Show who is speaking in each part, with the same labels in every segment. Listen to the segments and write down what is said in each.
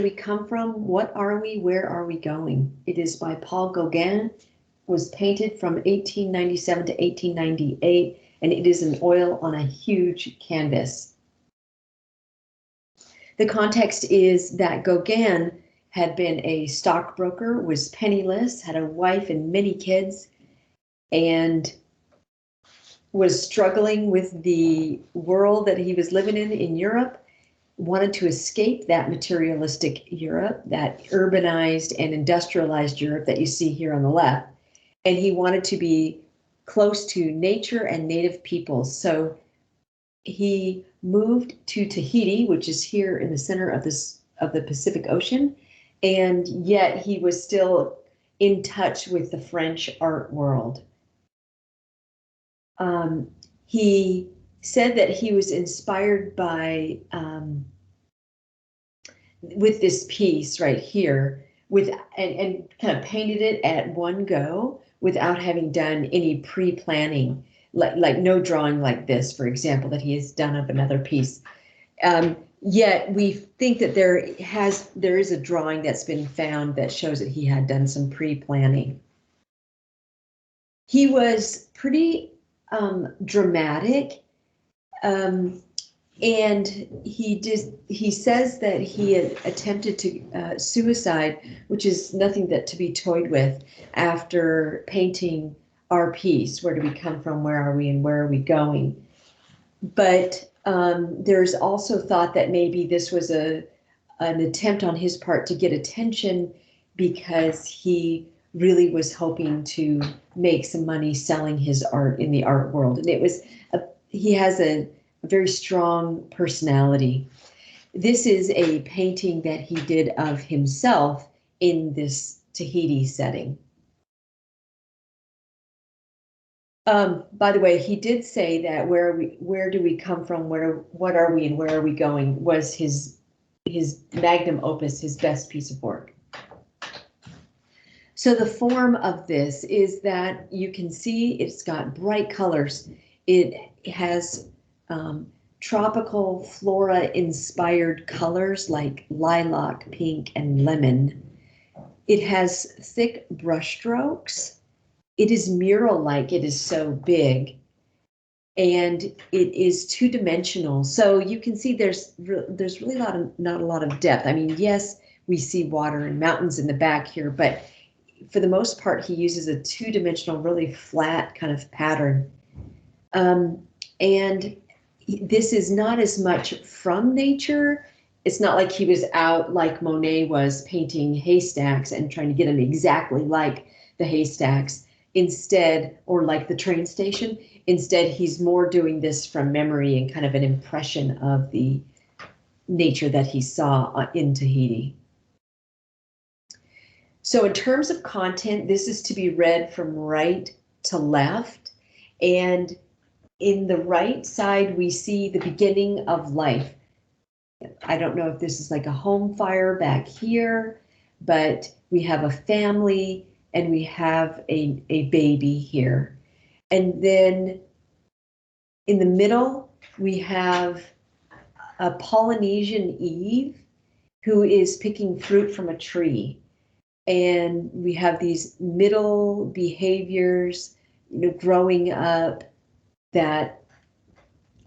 Speaker 1: we come from? What are we? Where are we going? It is by Paul Gauguin, was painted from 1897 to 1898, and it is an oil on a huge canvas. The context is that Gauguin had been a stockbroker, was penniless, had a wife and many kids, and was struggling with the world that he was living in Europe, wanted to escape that materialistic Europe, that urbanized and industrialized Europe that you see here on the left. And he wanted to be close to nature and native peoples. So he moved to Tahiti, which is here in the center of the Pacific Ocean. And yet he was still in touch with the French art world. He said that he was inspired by with this piece right here, and kind of painted it at one go without having done any pre-planning, like no drawing like this, for example, that he has done of another piece. Yet we think that there is a drawing that's been found that shows that he had done some pre-planning. He was pretty dramatic, and he says that he had attempted to suicide, which is nothing that to be toyed with, after painting our piece, Where Do We Come From, Where Are We, and Where Are We Going? But there's also thought that maybe this was an attempt on his part to get attention, because he really was hoping to make some money selling his art in the art world. And he has a very strong personality. This is a painting that he did of himself in this Tahiti setting. By the way, he did say that where do we come from, what are we, and where are we going, was his magnum opus, his best piece of work. So the form of this is that you can see it's got bright colors. It has tropical flora inspired colors like lilac, pink, and lemon. It has thick brush strokes. It is mural-like, it is so big, and it is two-dimensional. So you can see there's really not a lot of depth. I mean, yes, we see water and mountains in the back here, but for the most part, he uses a two-dimensional, really flat kind of pattern. And this is not as much from nature. It's not like he was out like Monet was painting haystacks and trying to get them exactly like the haystacks instead, or like the train station. Instead, he's more doing this from memory and kind of an impression of the nature that he saw in Tahiti. So in terms of content, this is to be read from right to left. And in the right side, we see the beginning of life. I don't know if this is like a home fire back here, but we have a family and we have a baby here. And then in the middle, we have a Polynesian Eve who is picking fruit from a tree. And we have these middle behaviors, growing up, that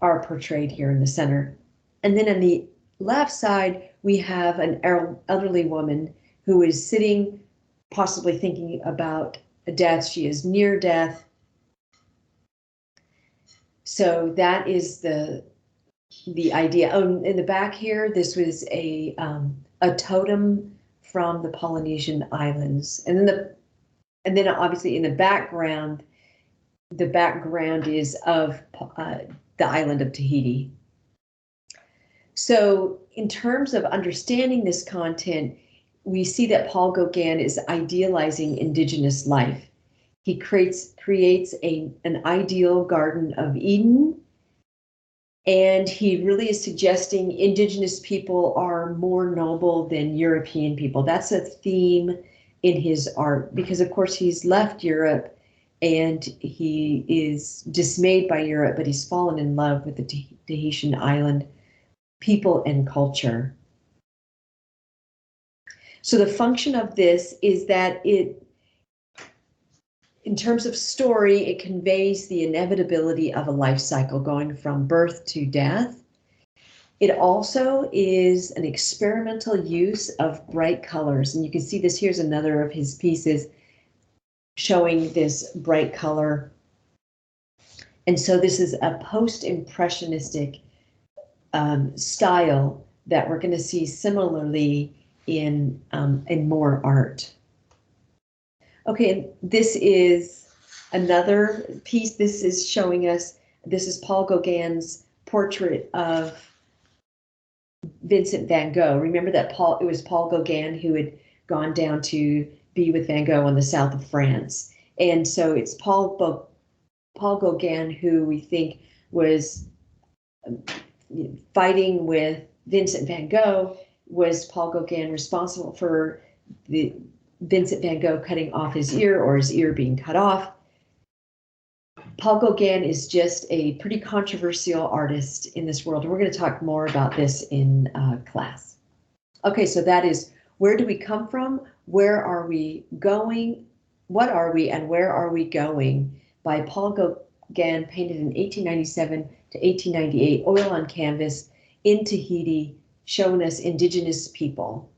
Speaker 1: are portrayed here in the center. And then on the left side, we have an elderly woman who is sitting, possibly thinking about death. She is near death. So that is the idea. Oh, in the back here, this was a totem from the Polynesian islands, and then obviously in the background is of the island of Tahiti. So in terms of understanding this content, we see that Paul Gauguin is idealizing indigenous life. He creates an ideal Garden of Eden, and he really is suggesting indigenous people are more noble than European people. That's a theme in his art, because of course he's left Europe and he is dismayed by Europe, but he's fallen in love with the Tahitian island people and culture. So the function of this is that it, in terms of story, it conveys the inevitability of a life cycle going from birth to death. It also is an experimental use of bright colors. And you can see this, here's another of his pieces showing this bright color. And so this is a post-impressionistic style that we're going to see similarly in more art. Okay, this is another piece. This is showing us, this is Paul Gauguin's portrait of Vincent van Gogh. Remember that it was Paul Gauguin who had gone down to be with Van Gogh in the south of France. And so it's Paul Gauguin who we think was fighting with Vincent van Gogh. Was Paul Gauguin responsible for the Vincent van Gogh cutting off his ear or his ear being cut off? Paul Gauguin is just a pretty controversial artist in this world. And we're going to talk more about this in class. Okay, so that is, where do we come from? Where are we going? What are we and where are we going? By Paul Gauguin, painted in 1897 to 1898, oil on canvas in Tahiti, showing us indigenous people.